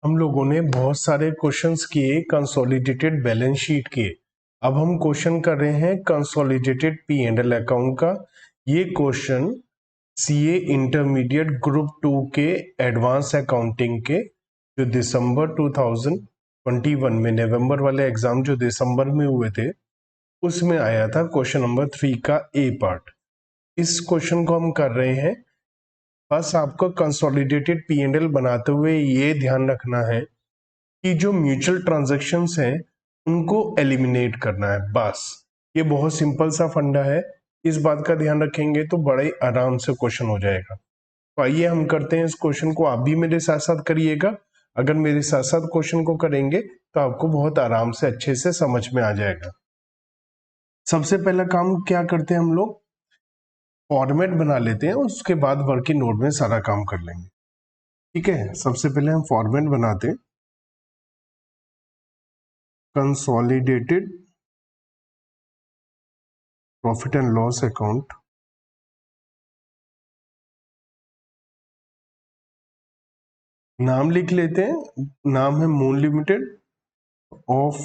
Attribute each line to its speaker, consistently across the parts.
Speaker 1: हम लोगों ने बहुत सारे क्वेश्चंस किए कंसोलिडेटेड बैलेंस शीट के। अब हम क्वेश्चन कर रहे हैं consolidated P and L account का। ये क्वेश्चन सीए इंटरमीडिएट ग्रुप 2 के एडवांस अकाउंटिंग के जो दिसंबर 2021 में, नवंबर वाले एग्जाम जो दिसंबर में हुए थे उसमें आया था। क्वेश्चन नंबर 3 का ए पार्ट। इस क्वेश्चन को हम कर रहे हैं। बस आपको कंसोलिडेटेड पी एंड एल बनाते हुए ये ध्यान रखना है कि जो म्यूचुअल ट्रांजैक्शंस हैं उनको एलिमिनेट करना है। बस ये बहुत सिंपल सा फंडा है। इस बात का ध्यान रखेंगे तो बड़े आराम से क्वेश्चन हो जाएगा। तो आइए हम करते हैं इस क्वेश्चन को। आप भी मेरे साथ साथ करिएगा। अगर मेरे साथ साथ क्वेश्चन को करेंगे तो आपको बहुत आराम से अच्छे से समझ में आ जाएगा। सबसे पहला काम क्या करते हैं हम लोग, फॉर्मेट बना लेते हैं, उसके बाद वर्किंग नोट में सारा काम कर लेंगे। ठीक है, सबसे पहले हम फॉर्मेट बनाते हैं consolidated profit and loss account. नाम लिख लेते हैं, नाम है moon limited, of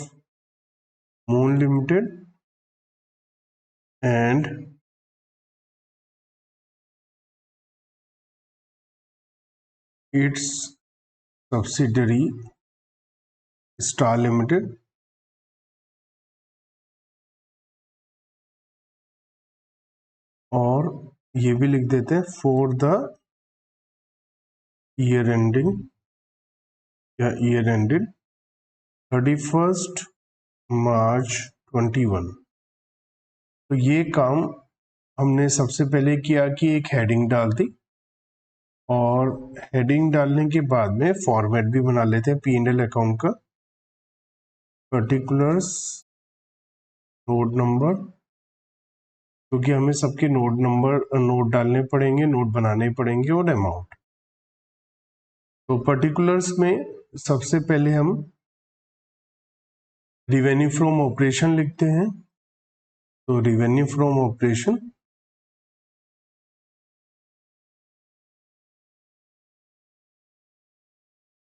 Speaker 1: moon limited and it's subsidiary star limited. और ये भी लिख देते हैं फॉर द ईयर एंडिंग या ईयर एंडेड 31 मार्च 21। तो ये काम हमने सबसे पहले किया कि एक हेडिंग डाल दी, और हेडिंग डालने के बाद में फॉर्मेट भी बना लेते हैं पी एंड एल अकाउंट का। पर्टिकुलर्स नोट नंबर, क्योंकि हमें सबके नोट डालने पड़ेंगे, नोट बनाने पड़ेंगे, और अमाउंट। तो पर्टिकुलर्स में सबसे पहले हम रिवेन्यू फ्रॉम ऑपरेशन लिखते हैं। तो रिवेन्यू फ्रॉम ऑपरेशन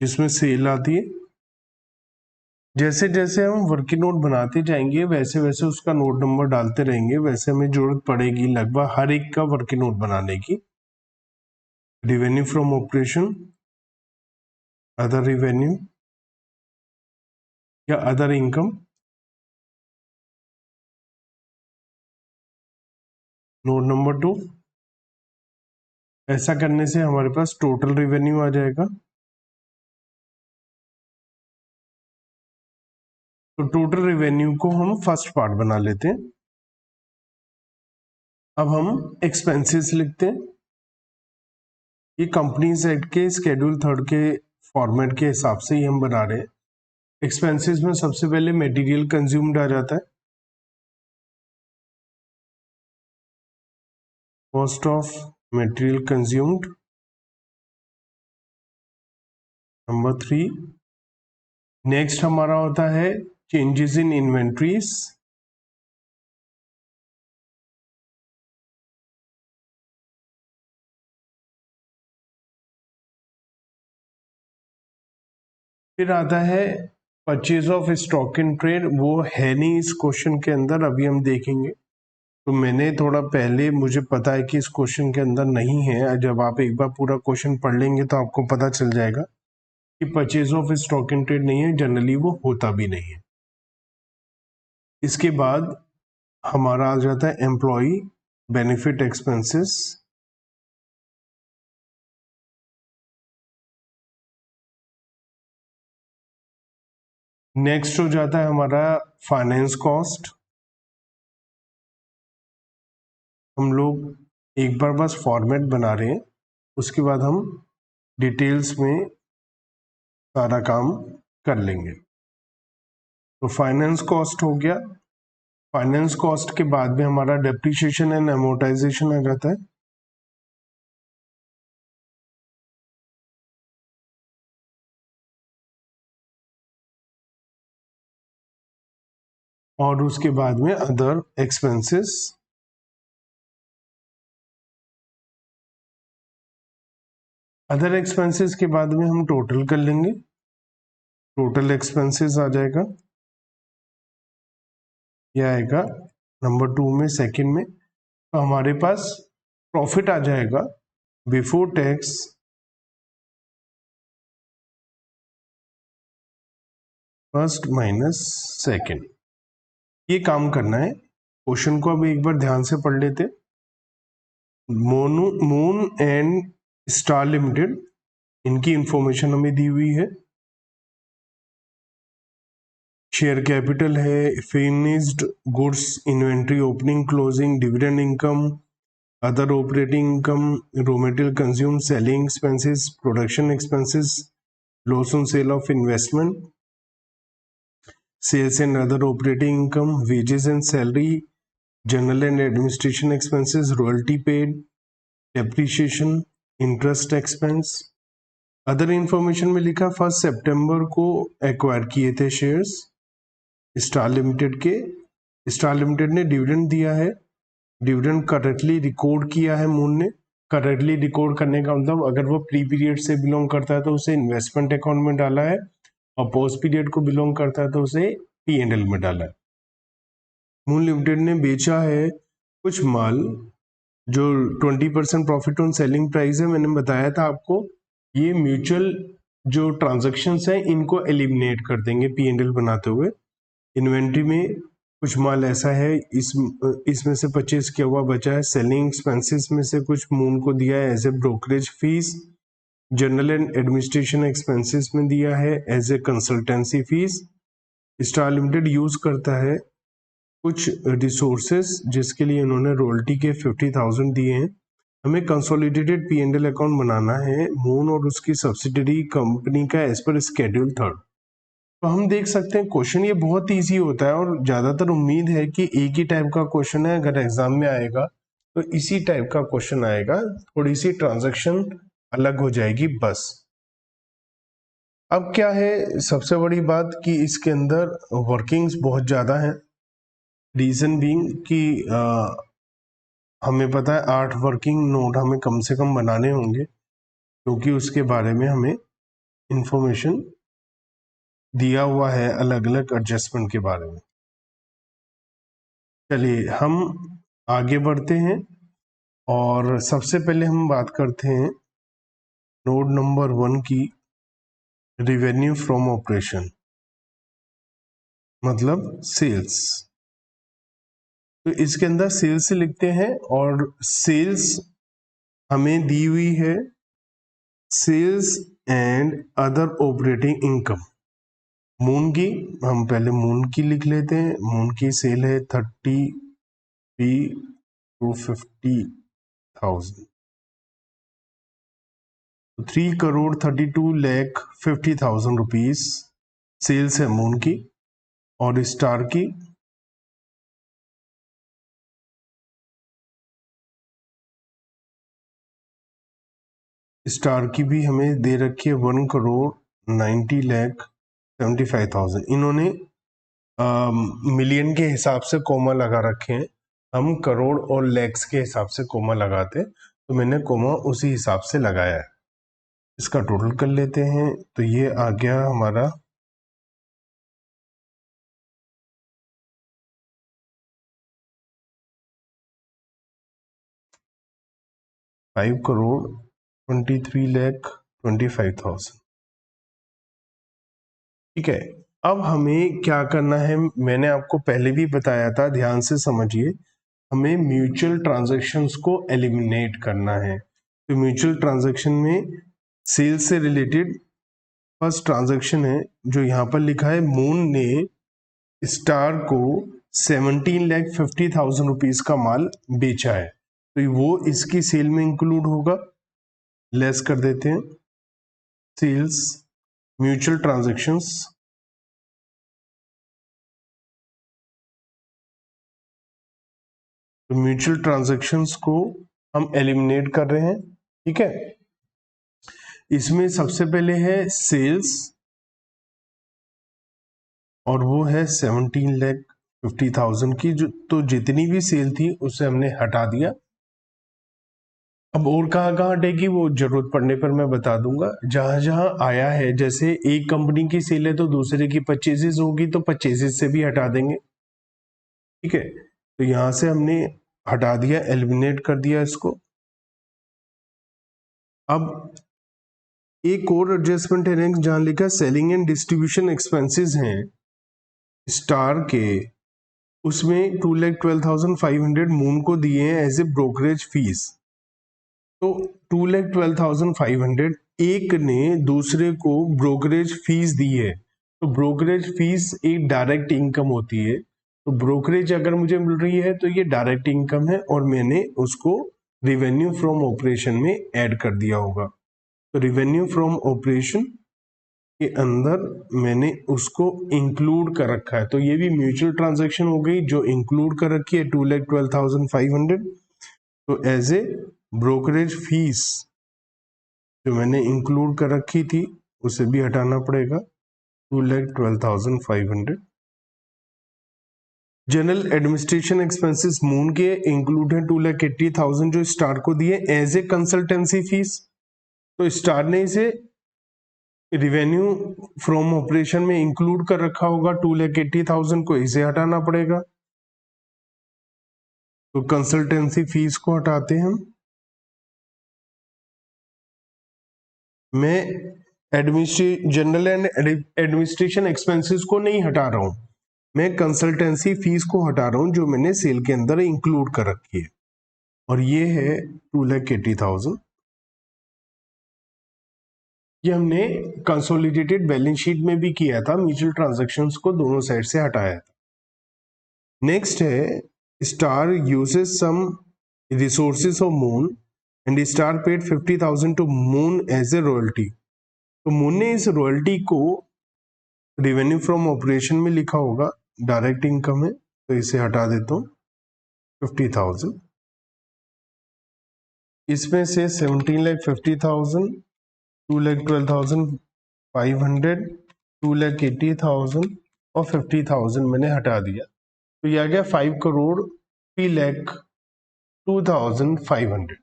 Speaker 1: जिसमें सेल आती है। जैसे जैसे हम वर्किंग नोट बनाते जाएंगे वैसे वैसे उसका नोट नंबर डालते रहेंगे, वैसे हमें जरूरत पड़ेगी लगभग हर एक का वर्किंग नोट बनाने की। Revenue from operation, other revenue या अदर इनकम, नोट नंबर 2। ऐसा करने से हमारे पास टोटल रिवेन्यू आ जाएगा। तो टोटल रिवेन्यू को हम फर्स्ट पार्ट बना लेते हैं। अब हम एक्सपेंसेस लिखते हैं। ये कंपनीज एक्ट के शेड्यूल 3 के फॉर्मेट के हिसाब से ही हम बना रहे हैं। एक्सपेंसेस में सबसे पहले मटेरियल कंज्यूम्ड आ जाता है, cost of material consumed number 3। Next हमारा होता है चेंजेस इन इन्वेंट्रीज, फिर आता है purchase of stock in trade. वो है नहीं इस क्वेश्चन के अंदर, अभी हम देखेंगे। तो मैंने थोड़ा पहले, मुझे पता है कि इस क्वेश्चन के अंदर नहीं है। जब आप एक बार पूरा क्वेश्चन पढ़ लेंगे तो आपको पता चल जाएगा कि purchase of stock in trade नहीं है, जनरली वो होता भी नहीं है। इसके बाद हमारा आ जाता है एम्प्लॉय बेनिफिट एक्सपेंसेस। नेक्स्ट हो जाता है हमारा फाइनेंस कॉस्ट। हम लोग एक बार बस फॉर्मेट बना रहे हैं, उसके बाद हम डिटेल्स में सारा काम कर लेंगे। तो फाइनेंस कॉस्ट हो गया। फाइनेंस कॉस्ट के बाद में हमारा डेप्रिसिएशन एंड अमोर्टाइजेशन आ जाता है। और उसके बाद में अदर एक्सपेंसेस। अदर एक्सपेंसेस के बाद में हम टोटल कर लेंगे। टोटल एक्सपेंसेस आ जाएगा, यह आएगा नंबर 2 में, सेकंड में। तो हमारे पास प्रॉफिट आ जाएगा before tax first minus second. ये काम करना है। क्वेश्चन को अब एक बार ध्यान से पढ़ लेते। मून एंड स्टार लिमिटेड, इनकी इंफॉर्मेशन हमें दी हुई है। शेयर कैपिटल है, finished goods inventory opening closing, dividend income, other operating income, raw material consume, selling expenses, production expenses, loss on sale of investment, sales and other operating income, wages and salary, general and administration expenses, royalty paid, depreciation, interest expense। Other information में लिखा 1 सितंबर को acquire किए थे shares star limited के। Star limited ने dividend दिया है, dividend correctly record किया है मून ने। करेक्टली रिकॉर्ड करने का मतलब अगर वो प्री पीरियड से बिलोंग करता है तो उसे इन्वेस्टमेंट अकाउंट में डाला है, और पोस्ट पीरियड को बिलोंग करता है तो उसे P&L में डाला है। मून लिमिटेड ने बेचा है कुछ माल जो 20% प्रॉफिट ऑन सेलिंग प्राइस है। मैंने बताया था आपको, ये म्यूचुअल जो ट्रांजैक्शंस हैं इनको एलिमिनेट कर देंगे P&L बनाते हुए। इन्वेंट्री में कुछ माल ऐसा है इसमें से परचेज किया हुआ बचा है। सेलिंग एक्सपेंसेस में से कुछ मून को दिया है as a brokerage fees. General and administration expenses में दिया है as a consultancy fees. Star limited use करता है कुछ रिसोर्सेस जिसके लिए इन्होंने रॉयल्टी के 50,000 दिए हैं। हमें कंसोलिडेटेड P&L अकाउंट बनाना है मून और उसकी सब्सिडरी कंपनी का एज पर स्केड्यूल 3। तो हम देख सकते हैं क्वेश्चन ये बहुत इजी होता है, और ज्यादातर उम्मीद है कि एक ही टाइप का क्वेश्चन है, अगर एग्जाम में आएगा तो इसी टाइप का क्वेश्चन आएगा, थोड़ी सी ट्रांजैक्शन अलग हो जाएगी बस। अब क्या है सबसे बड़ी बात कि इसके अंदर वर्किंग्स बहुत ज़्यादा हैं। रीज़न बीइंग कि हमें पता है 8 वर्किंग नोट हमें कम से कम बनाने होंगे, क्योंकि उसके बारे में हमें इंफॉर्मेशन दिया हुआ है अलग अलग एडजस्टमेंट के बारे में। चलिए हम आगे बढ़ते हैं, और सबसे पहले हम बात करते हैं नोट नंबर 1 की, रिवेन्यू फ्रॉम ऑपरेशन मतलब सेल्स। तो इसके अंदर सेल्स लिखते हैं, और सेल्स हमें दी हुई है sales and other operating income. Moon की हम पहले मून की लिख लेते हैं। मून की सेल है 33 to 50,000, 3,32,50,000 रुपीज सेल्स है मून की। और स्टार की भी हमें दे रखी है 1,90,75,000। इन्होंने मिलियन के हिसाब से कोमा लगा रखे हैं, हम करोड़ और लैक्स के हिसाब से कोमा लगाते, तो मैंने कोमा उसी हिसाब से लगाया है। इसका टोटल कर लेते हैं, तो ये आ गया हमारा 5,23,25,000। ठीक है, अब हमें क्या करना है, मैंने आपको पहले भी बताया था, ध्यान से समझिए। हमें म्यूचुअल ट्रांजैक्शंस को एलिमिनेट करना है। तो म्यूचुअल ट्रांजैक्शन में सेल्स से रिलेटेड फर्स्ट ट्रांजैक्शन है जो यहाँ पर लिखा है, मून ने स्टार को 17,50,000 रुपीज का माल बेचा है, तो वो इसकी सेल में इंक्लूड होगा। लेस कर देते हैं सेल्स म्यूचुअल ट्रांजैक्शंस। तो म्यूचुअल ट्रांजैक्शंस को हम एलिमिनेट कर रहे हैं। ठीक है, इसमें सबसे पहले है सेल्स, और वो है 17,50,000 की। जो तो जितनी भी सेल थी उसे हमने हटा दिया। अब और कहाँ कहाँ हटेगी वो जरूरत पड़ने पर मैं बता दूंगा। जहां जहां आया है, जैसे एक कंपनी की सेल है तो दूसरे की परचेजेस होगी तो परचेजेस से भी हटा देंगे। ठीक है, तो यहां से हमने हटा दिया, एलिमिनेट कर दिया इसको। अब एक और एडजस्टमेंट है नेक्स्ट, जहां लिखा सेलिंग एंड डिस्ट्रीब्यूशन एक्सपेंसेस हैं स्टार के, उसमें 2,12,500 मून को दिए हैं एज ए ब्रोकरेज फीस। तो 2,12,500 एक ने दूसरे को ब्रोकरेज फीस दी है। तो ब्रोकरेज फीस एक डायरेक्ट इनकम होती है, तो ब्रोकरेज अगर मुझे मिल रही है तो ये डायरेक्ट इनकम है और मैंने उसको रिवेन्यू फ्रॉम ऑपरेशन में ऐड कर दिया होगा। तो रिवेन्यू फ्रॉम ऑपरेशन के अंदर मैंने उसको इंक्लूड कर रखा है, तो ये भी म्यूचुअल ट्रांजैक्शन हो गई जो इंक्लूड कर रखी है 2,12,500। तो एज ए ब्रोकरेज फीस जो मैंने इंक्लूड कर रखी थी उसे भी हटाना पड़ेगा, 2,12,500। जनरल एडमिनिस्ट्रेशन एक्सपेंसेस मून के इंक्लूड है 2,80,000 जो स्टार को दिए एज ए कंसल्टेंसी फीस। तो स्टार ने इसे रिवेन्यू फ्रॉम ऑपरेशन में इंक्लूड कर रखा होगा, 2,80,000 को इसे हटाना पड़ेगा। तो कंसल्टेंसी फीस को हटाते हैं हम। मैं जनरल एंड एडमिनिस्ट्रेशन एक्सपेंसेस को नहीं हटा रहा हूं, मैं कंसल्टेंसी फीस को हटा रहा हूं जो मैंने सेल के अंदर इंक्लूड कर रखी है, और ये है 2,80,000। ये हमने कंसोलिडेटेड बैलेंस शीट में भी किया था, म्यूचुअल ट्रांजैक्शंस को दोनों साइड से हटाया था। नेक्स्ट है Star uses some resources of Moon and Star paid 50,000 to Moon as a royalty. तो मून ने इस रॉयल्टी को रेवेन्यू फ्रॉम ऑपरेशन में लिखा होगा, डायरेक्ट इनकम है तो इसे हटा देता हूँ 50,000। इसमें से 17,50,000, 2,12,500, 2,80,000 और 50,000 मैंने हटा दिया, तो यह आ गया 5,03,02,500।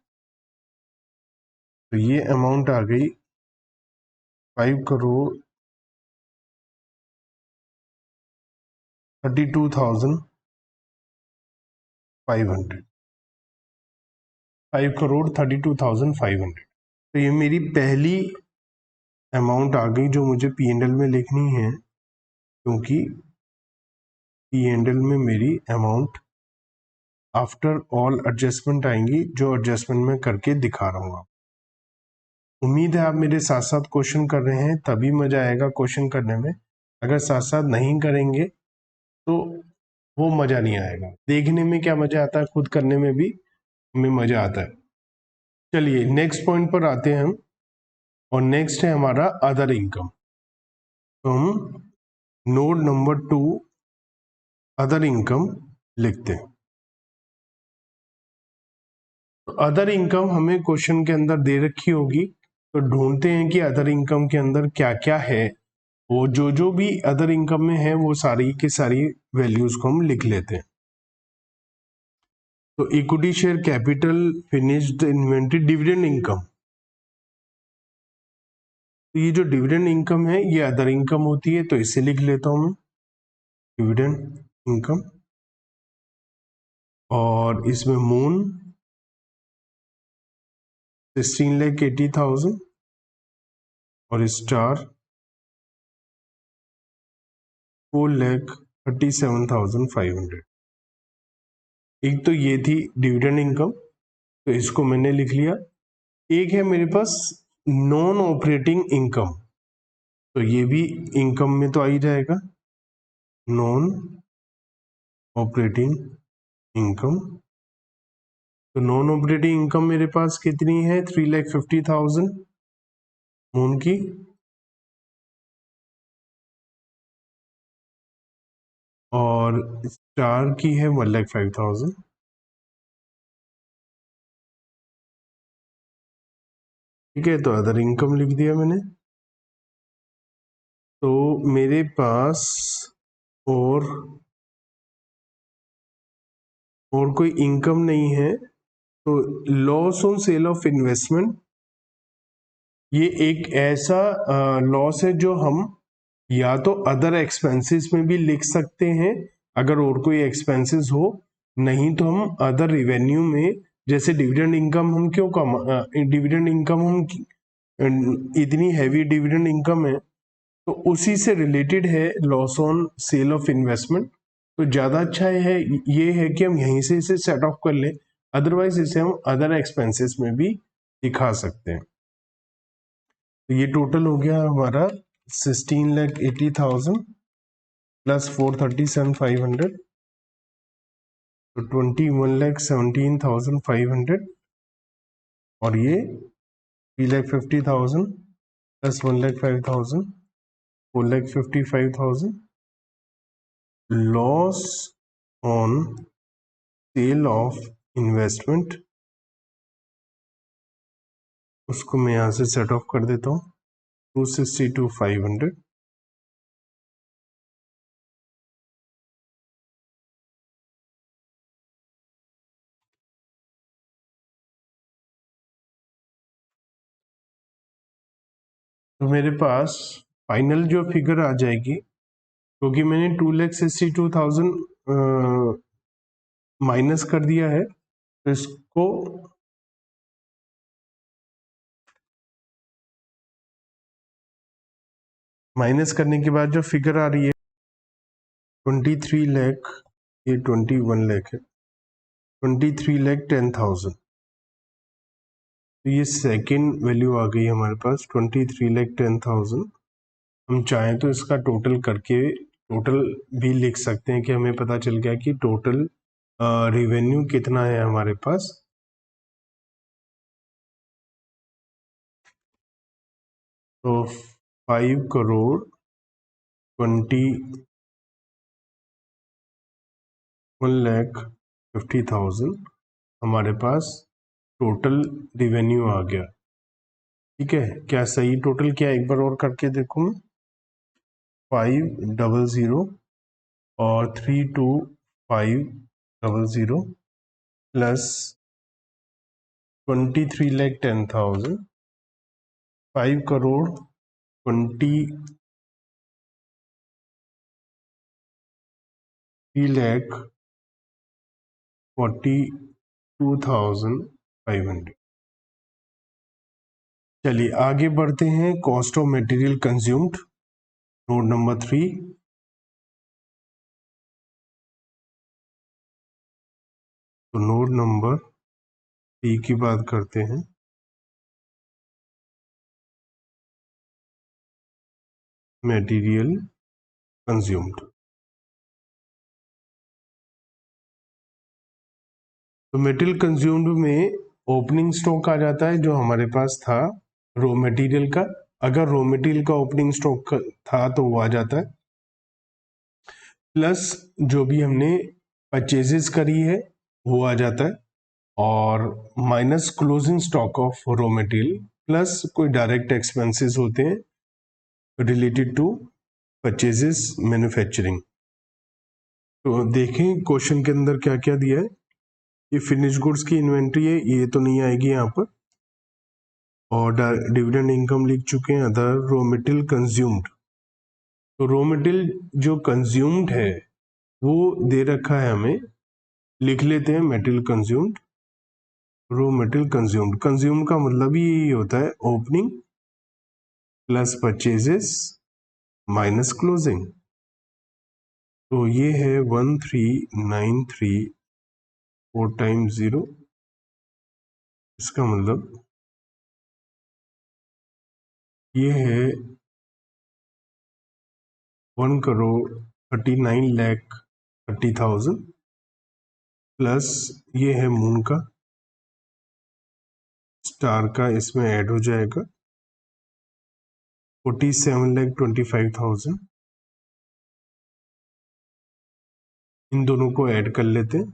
Speaker 1: तो ये अमाउंट आ गई 5,32,500, 5,32,500। तो ये मेरी पहली अमाउंट आ गई जो मुझे पी एंड एल में लिखनी है, क्योंकि पी एंड एल में मेरी अमाउंट आफ्टर ऑल एडजस्टमेंट आएंगी, जो एडजस्टमेंट मैं करके दिखा रहा हूँ। उम्मीद है आप मेरे साथ साथ क्वेश्चन कर रहे हैं, तभी मजा आएगा क्वेश्चन करने में। अगर साथ साथ नहीं करेंगे तो वो मजा नहीं आएगा। देखने में क्या मजा आता है, खुद करने में भी हमें मजा आता है। चलिए नेक्स्ट पॉइंट पर आते हैं हम, और नेक्स्ट है हमारा अदर इनकम। तो हम नोड नंबर 2 अदर इनकम लिखते हैं। तो अदर इनकम हमें क्वेश्चन के अंदर दे रखी होगी, तो ढूंढते हैं कि अदर इनकम के अंदर क्या क्या है। वो जो भी अदर इनकम में है वो सारी की सारी वैल्यूज को हम लिख लेते हैं। तो equity share capital, finished inventory, dividend income. तो ये जो डिविडेंड इनकम है ये अदर इनकम होती है, तो इसे लिख लेता हूं मैं, डिविडेंड इनकम। और इसमें मून 16,80,000 और स्टार 4,37,500। एक तो ये थी डिविडेंड इनकम, तो इसको मैंने लिख लिया। एक है मेरे पास नॉन ऑपरेटिंग इनकम, तो ये भी इनकम में तो आ ही जाएगा, नॉन ऑपरेटिंग इनकम। तो नॉन ऑपरेटिंग इनकम मेरे पास कितनी है, 3,50,000 मून की, और स्टार की है 1,05,000। ठीक है, तो अदर इनकम लिख दिया मैंने। तो मेरे पास और कोई इनकम नहीं है तो loss on sale of investment ये एक ऐसा लॉस है जो हम या तो अदर एक्सपेंसेस में भी लिख सकते हैं अगर और कोई एक्सपेंसेस हो, नहीं तो हम अदर रिवेन्यू में, जैसे डिविडेंड इनकम हम क्यों डिविडेंड इनकम हम इतनी हैवी डिविडेंड इनकम है तो उसी से रिलेटेड है loss on sale of investment. तो ज़्यादा अच्छा है ये है कि हम यहीं से इसे सेट ऑफ कर लें, अदरवाइज इसे हम अदर एक्सपेंसेस में भी दिखा सकते हैं। तो ये टोटल हो गया हमारा 16,80,000 प्लस 437,500, तो 21,17,500 और ये 3,50,000 plus 1,05,000 4,55,000 loss on sale of investment, उसको मैं यहाँ से सेट ऑफ कर देता हूँ 262,500। तो मेरे पास फाइनल जो फिगर आ जाएगी, क्योंकि मैंने 2,62,000 माइनस कर दिया है, तो इसको माइनस करने के बाद जो फिगर आ रही है 23 लाख, ये 21 लाख है, 23,10,000, तो ये सेकेंड वैल्यू आ गई हमारे पास 23,10,000। हम चाहें तो इसका टोटल करके टोटल भी लिख सकते हैं कि हमें पता चल गया कि टोटल रेवेन्यू कितना है हमारे पास। तो 5,21,50,000 हमारे पास टोटल रेवेन्यू आ गया। ठीक है, क्या सही टोटल क्या एक बार और करके देखूं मैं, 500 और 32500 प्लस 23,10,000, 5,23,42,500। चलिए आगे बढ़ते हैं। Cost of material consumed, note number 3। तो नोट नंबर 3 की बात करते हैं। मटेरियल कंज्यूम्ड, तो मटेरियल कंज्यूम्ड में ओपनिंग स्टॉक आ जाता है जो हमारे पास था रॉ मटेरियल का। अगर रॉ मटेरियल का ओपनिंग स्टॉक था तो वो आ जाता है, प्लस जो भी हमने परचेजेस करी है वो आ जाता है, और minus closing stock of raw material, plus कोई डायरेक्ट एक्सपेंसेस होते हैं रिलेटेड टू परचेजेस मैन्युफैक्चरिंग। तो देखें क्वेश्चन के अंदर क्या क्या दिया है। ये फिनिश गुड्स की इन्वेंट्री है, ये तो नहीं आएगी यहाँ पर, और डिविडेंड इनकम लिख चुके हैं। अदर रॉ मटेरियल कंज्यूम्ड, तो रॉ मटेरियल जो कंज्यूम्ड है वो दे रखा है हमें, लिख लेते हैं material consumed. Raw material consumed, consumed का मतलब ही यही होता है opening plus purchases minus closing. तो ये है 1393 4 टाइम्स 0, इसका मतलब ये है 1,39,30,000 प्लस ये है मून का, स्टार का इसमें ऐड हो जाएगा 47,25,000। इन दोनों को ऐड कर लेते हैं।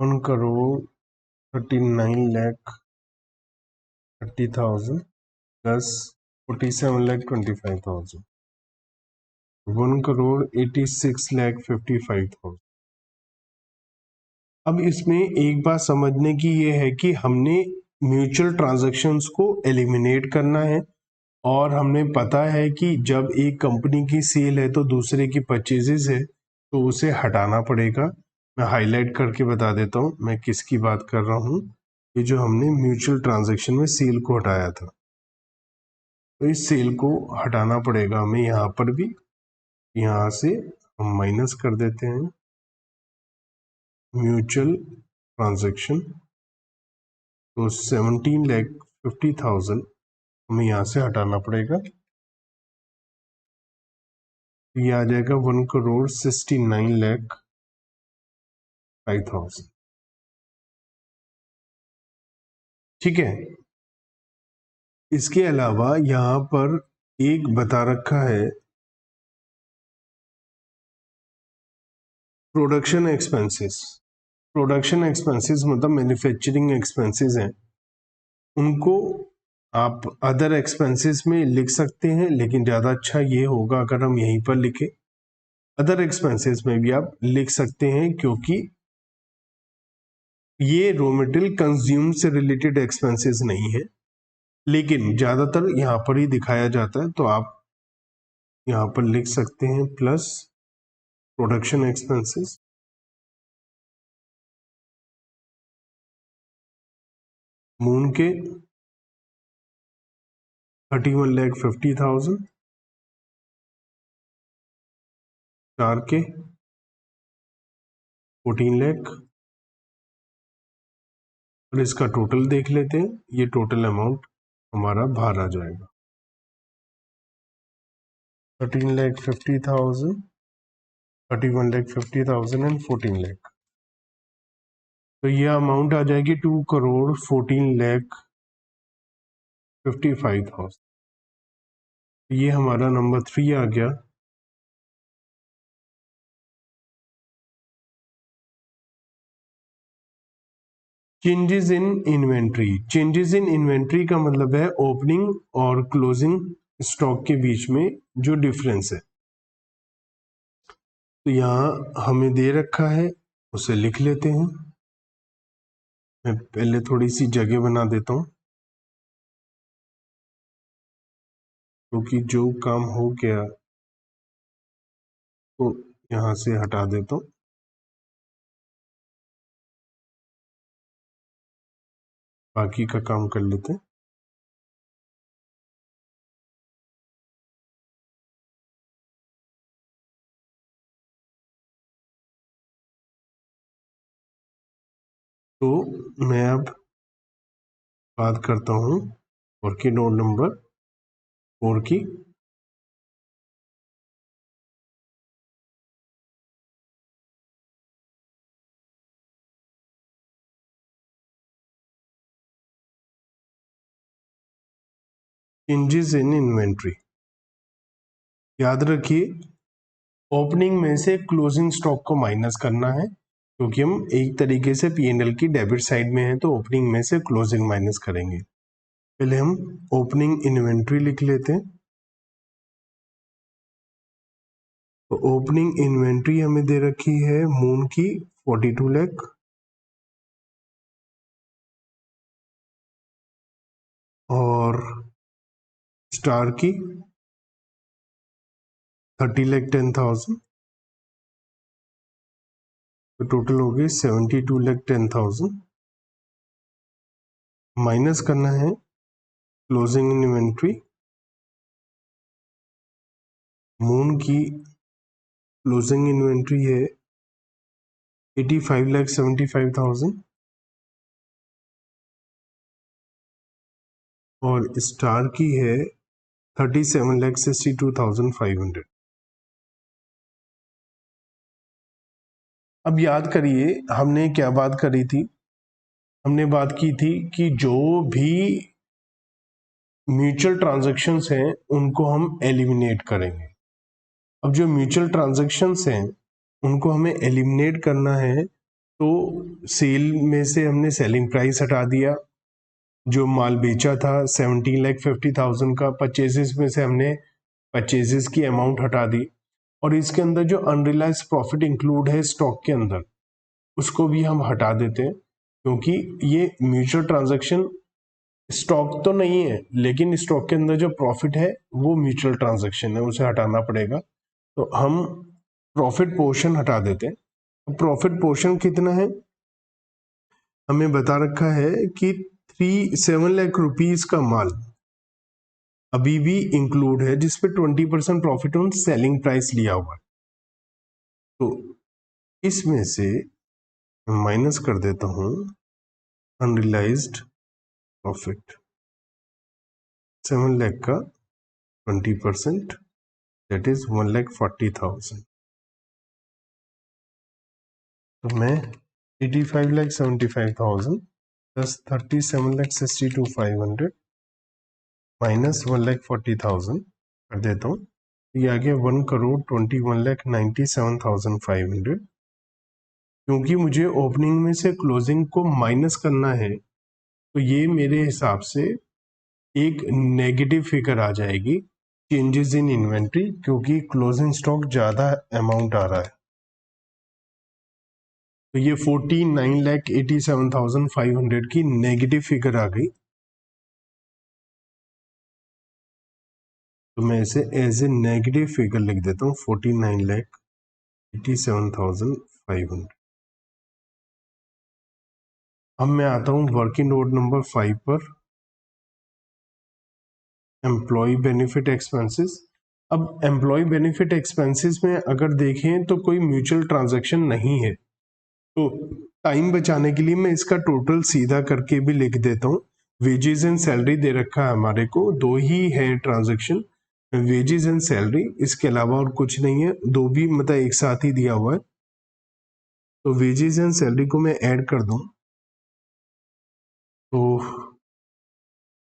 Speaker 1: 1,39,30,000 प्लस 47,25,000, 1,86,55,000। अब इसमें एक बात समझने की ये है कि हमने म्यूचुअल ट्रांजैक्शंस को एलिमिनेट करना है, और हमने पता है कि जब एक कंपनी की सेल है तो दूसरे की परचेजेस है, तो उसे हटाना पड़ेगा। मैं हाईलाइट करके बता देता हूँ मैं किसकी बात कर रहा हूँ। ये जो हमने म्यूचुअल ट्रांजैक्शन में सेल को हटाया था, तो इस सेल को हटाना पड़ेगा हमें। यहाँ पर भी यहाँ से हम माइनस कर देते हैं म्यूचुअल ट्रांजैक्शन, तो 17,50,000 हमें यहाँ से हटाना पड़ेगा। ये आ जाएगा 1,69,05,000। ठीक है। इसके अलावा यहाँ पर एक बता रखा है प्रोडक्शन एक्सपेंसेस। प्रोडक्शन एक्सपेंसेस मतलब मैन्युफैक्चरिंग एक्सपेंसेस हैं, उनको आप अदर एक्सपेंसेस में लिख सकते हैं, लेकिन ज़्यादा अच्छा ये होगा अगर हम यहीं पर लिखें। अदर एक्सपेंसेस में भी आप लिख सकते हैं, क्योंकि ये रॉ मटेरियल कंज्यूम से रिलेटेड एक्सपेंसेस नहीं है, लेकिन ज़्यादातर यहाँ पर ही दिखाया जाता है, तो आप यहाँ पर लिख सकते हैं प्लस प्रोडक्शन एक्सपेंसेस। मून के 31,50,000, स्टार के 14 लाख, और इसका टोटल देख लेते हैं। ये टोटल अमाउंट हमारा बाहर आ जाएगा 13,50,000, 31,50,000 एंड 14 लाख। तो ये अमाउंट आ जाएगी 2,14,55,000। ये हमारा नंबर 3 आ गया। Changes in inventory. Changes in inventory का मतलब है ओपनिंग और क्लोजिंग स्टॉक के बीच में जो डिफरेंस है। तो यहाँ हमें दे रखा है, उसे लिख लेते हैं। मैं पहले थोड़ी सी जगह बना देता हूँ, क्योंकि जो काम हो गया तो यहाँ से हटा देता हूँ। बाकी का काम कर लेते हैं। तो मैं अब बात करता हूँ वर्किंग नोट नंबर 4 की। Changes in inventory. याद रखिए, ओपनिंग में से क्लोजिंग स्टॉक को माइनस करना है, क्योंकि हम एक तरीके से P&L की डेबिट साइड में है, तो ओपनिंग में से क्लोजिंग माइनस करेंगे। पहले हम ओपनिंग इन्वेंट्री लिख लेते हैं। तो ओपनिंग इन्वेंट्री हमें दे रखी है मून की 42 लाख, और स्टार की 30,10,000। तो टोटल हो गई 72,10,000। माइनस करना है क्लोजिंग इन्वेंट्री। मून की क्लोजिंग इन्वेंट्री है 85,75,000, और स्टार की है 37,62,500। अब याद करिए हमने क्या बात करी थी। हमने बात की थी कि जो भी म्यूचुअल ट्रांजैक्शंस हैं उनको हम एलिमिनेट करेंगे। अब जो म्यूचुअल ट्रांजैक्शंस हैं उनको हमें एलिमिनेट करना है, तो सेल में से हमने सेलिंग प्राइस हटा दिया, जो माल बेचा था 17,50,000 का, परचेजेस में से हमने परचेजेस की अमाउंट हटा दी, और इसके अंदर जो अनरियलाइज्ड प्रॉफिट इंक्लूड है स्टॉक के अंदर, उसको भी हम हटा देते हैं, क्योंकि ये म्यूचुअल ट्रांजैक्शन स्टॉक तो नहीं है, लेकिन स्टॉक के अंदर जो प्रॉफिट है वो म्यूचुअल ट्रांजैक्शन है, उसे हटाना पड़ेगा। तो हम प्रॉफिट पोर्शन हटा देते हैं। प्रॉफिट पोर्शन कितना है, हमें बता रखा है कि 7 लाख रुपीज का माल अभी भी इंक्लूड है, जिसपे 20% प्रॉफिट ऑन सेलिंग प्राइस लिया हुआ है। तो इसमें से माइनस कर देता हूं अनरियलाइज्ड प्रॉफिट 7 लाख का 20%, दैट इज 1,40,000। तो मैं 85,75,000 प्लस 37,62,500 माइनस 1,40,000 कर देता हूँ। ये आ गया 1,21,97,500। क्योंकि मुझे ओपनिंग में से क्लोजिंग को माइनस करना है, तो ये मेरे हिसाब से एक नेगेटिव फिगर आ जाएगी, चेंजेस इन इन्वेंट्री, क्योंकि क्लोजिंग स्टॉक ज़्यादा अमाउंट आ रहा है। तो ये 49,87,500 की नेगेटिव फिगर आ गई। तो मैं इसे एज ए नेगेटिव फिगर लिख देता हूँ 49,87,500। अब मैं आता हूँ वर्किंग नोट नंबर 5 पर, एम्प्लॉय बेनिफिट एक्सपेंसेस। अब एम्प्लॉय बेनिफिट एक्सपेंसेस में अगर देखें तो कोई म्यूचुअल ट्रांजैक्शन नहीं है, तो टाइम बचाने के लिए मैं इसका टोटल सीधा करके भी लिख देता हूँ। वेजेस एंड सैलरी दे रखा है हमारे को, दो ही है ट्रांजैक्शन, वेजेस एंड सैलरी, इसके अलावा और कुछ नहीं है। दो भी मतलब एक साथ ही दिया हुआ है। तो वेजेस एंड सैलरी को मैं ऐड कर दूं तो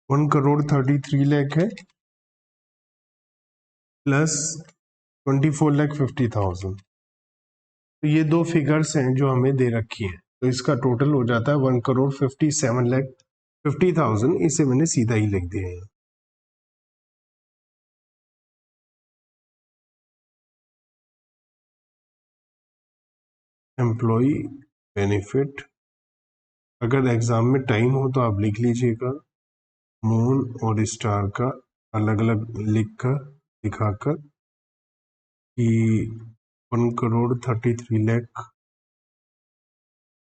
Speaker 1: 1,33,00,000 है प्लस 24,50,000। तो ये दो फिगर्स हैं जो हमें दे रखी हैं, तो इसका टोटल हो जाता है 1,57,50,000। इसे मैंने सीधा ही लिख दिया है। एम्प्लॉय बेनिफिट, अगर एग्जाम में टाइम हो तो आप लिख लीजिएगा, मून और स्टार का अलग अलग लिख कर दिखाकर कि 1,33,00,000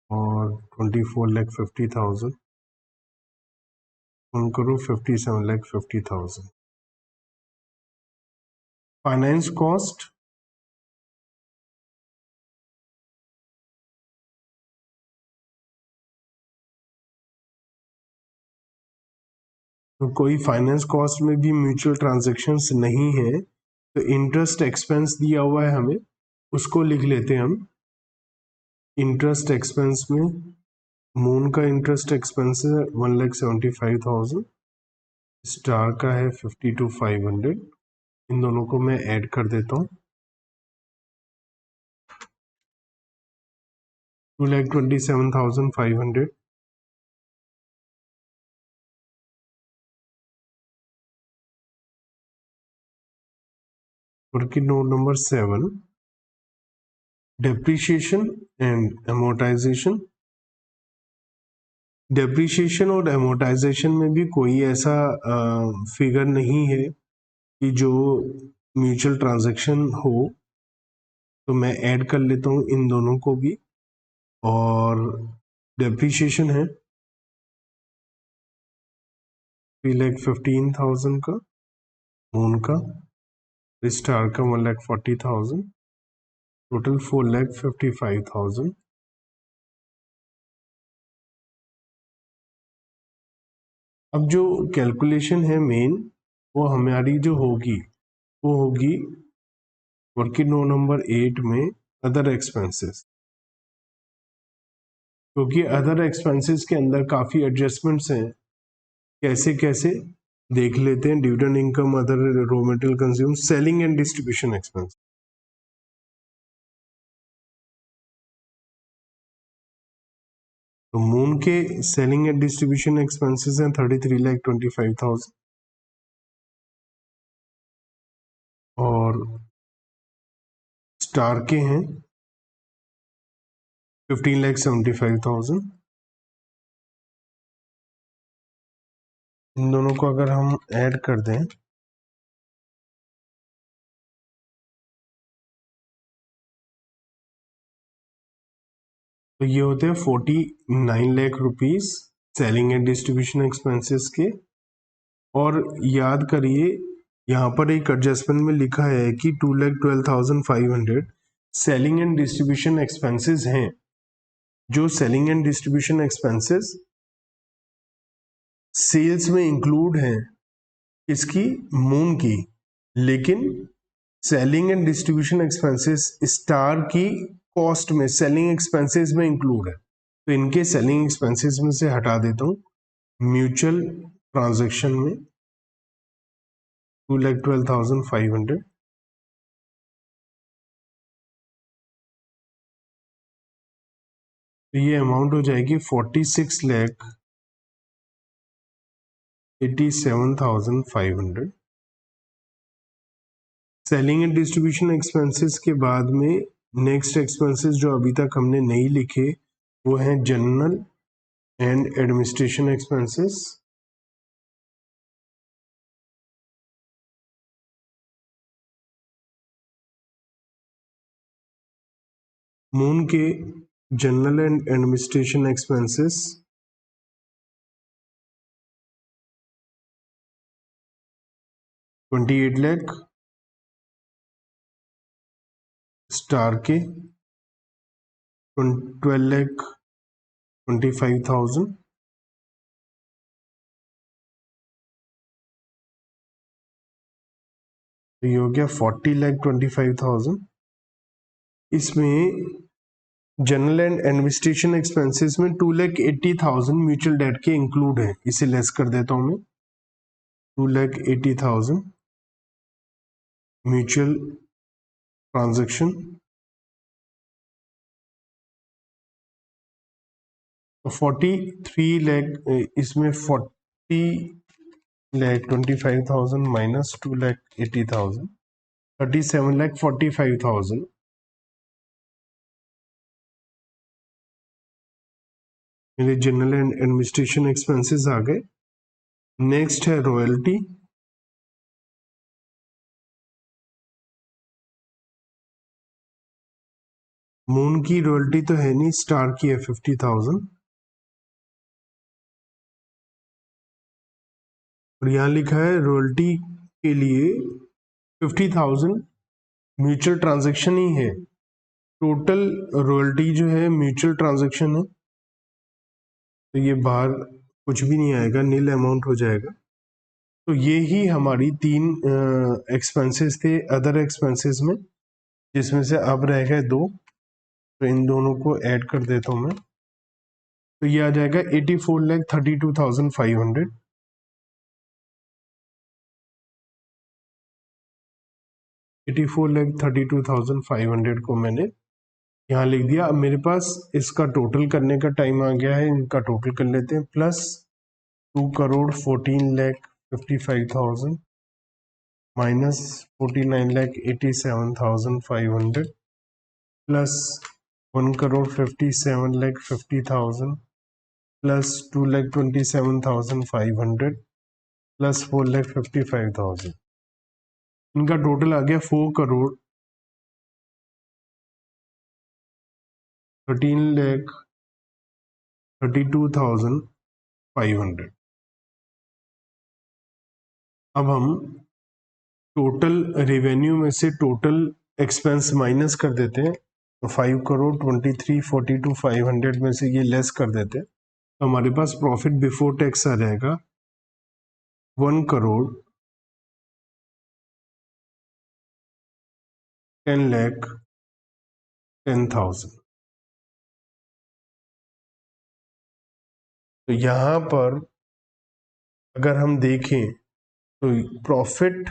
Speaker 1: और 24,50,000, 1,57,50,000। फाइनेंस कॉस्ट, तो कोई फाइनेंस कॉस्ट में भी म्यूचुअल ट्रांजैक्शंस नहीं है, तो इंटरेस्ट एक्सपेंस दिया हुआ है हमें, उसको लिख लेते हैं हम। इंटरेस्ट एक्सपेंस में मून का इंटरेस्ट एक्सपेंस है 1,75,000, स्टार का है 52,500। इन दोनों को मैं ऐड कर देता हूँ, 2,27,500। Working note number 7, depreciation and amortisation. Depreciation और एमोर्टाइजेशन में भी कोई ऐसा फिगर नहीं है कि जो म्यूचुअल ट्रांजैक्शन हो, तो मैं ऐड कर लेता हूँ इन दोनों को भी। और डेप्रिसिएशन है 3,15,000 का, मून का, स्टार का 1,40,000, टोटल 4,55,000। अब जो कैलकुलेशन है मेन, वो हमारी जो होगी वो होगी वर्किंग नोट नंबर 8 में अदर एक्सपेंसेस, क्योंकि अदर एक्सपेंसेस के अंदर काफ़ी एडजस्टमेंट्स हैं। कैसे कैसे देख लेते हैं। Dividend income, other raw material consume, selling and distribution expense. तो मून के सेलिंग एंड डिस्ट्रीब्यूशन एक्सपेंसेस हैं 33,25,000, और स्टार के हैं 15,75,000। इन दोनों को अगर हम ऐड कर दें तो ये होते हैं 49 lakh rupees selling and distribution expenses के। और याद करिए यहाँ पर एक एडजस्टमेंट में लिखा है कि 2,12,500 सेलिंग एंड डिस्ट्रीब्यूशन एक्सपेंसेस हैं। जो selling and distribution expenses sales में इंक्लूड हैं इसकी मून की, लेकिन selling and distribution expenses Star की कॉस्ट में सेलिंग एक्सपेंसेस में इंक्लूड है। तो इनके सेलिंग एक्सपेंसेस में से हटा देता हूँ म्यूचुअल ट्रांजैक्शन में 2,12,500। तो ये अमाउंट हो जाएगी 46,87,500। सेलिंग एंड डिस्ट्रीब्यूशन एक्सपेंसेस के बाद में नेक्स्ट एक्सपेंसेस जो अभी तक हमने नहीं लिखे वो हैं general and administration expenses. Moon के general and administration expenses 28 lakh. Star के 12,25,000। तो ये हो गया 40,25,000। इसमें जनरल एंड एडमिनिस्ट्रेशन एक्सपेंसेस में 2,80,000 म्यूचुअल डेट के इंक्लूड है, इसे लेस कर देता हूं मैं। 2,80,000 म्यूचुअल ट्रांजैक्शन। 43 लाख, इसमें 40,25,000 माइनस 2,80,000 37,45,000। मेरे जनरल एंड एडमिनिस्ट्रेशन एक्सपेंसेस आ गए। नेक्स्ट है रॉयल्टी। मून की रॉयल्टी तो है नहीं, स्टार की है 50,000। और यहाँ लिखा है रॉयल्टी के लिए 50,000 म्यूचुअल ट्रांजैक्शन ही है। टोटल रॉयल्टी जो है म्यूचुअल ट्रांजैक्शन है, तो ये बाहर कुछ भी नहीं आएगा, नील अमाउंट हो जाएगा। तो ये ही हमारी 3 एक्सपेंसेस थे अदर एक्सपेंसेस में, जिसमें से अब रह गए 2। तो इन दोनों को ऐड कर देता हूँ मैं। तो ये आ जाएगा 84,32,500। 84,32,500 को मैंने यहाँ लिख दिया। अब मेरे पास इसका टोटल करने का टाइम आ गया है, इनका टोटल कर लेते हैं। Plus 2,14,55,000 minus 49,87,500 plus 1,57,50,000 plus 2,27,500 plus 4,55,000। इनका टोटल आ गया 4,13,32,500। अब हम टोटल रेवेन्यू में से टोटल एक्सपेंस माइनस कर देते हैं। तो 5,23,42,500 में से ये लेस कर देते हैं, तो हमारे पास प्रॉफिट बिफोर टैक्स आ जाएगा 1,10,10,000। तो यहाँ पर अगर हम देखें तो प्रॉफिट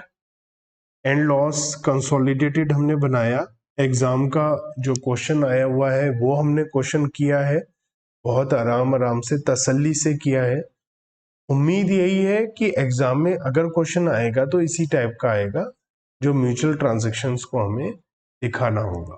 Speaker 1: एंड लॉस कंसोलिडेटेड हमने बनाया। एग्जाम का जो क्वेश्चन आया हुआ है वो हमने क्वेश्चन किया है, बहुत आराम से तसल्ली से किया है। उम्मीद यही है कि एग्जाम में अगर क्वेश्चन आएगा तो इसी टाइप का आएगा, जो म्यूचुअल ट्रांजैक्शंस को हमें दिखाना होगा।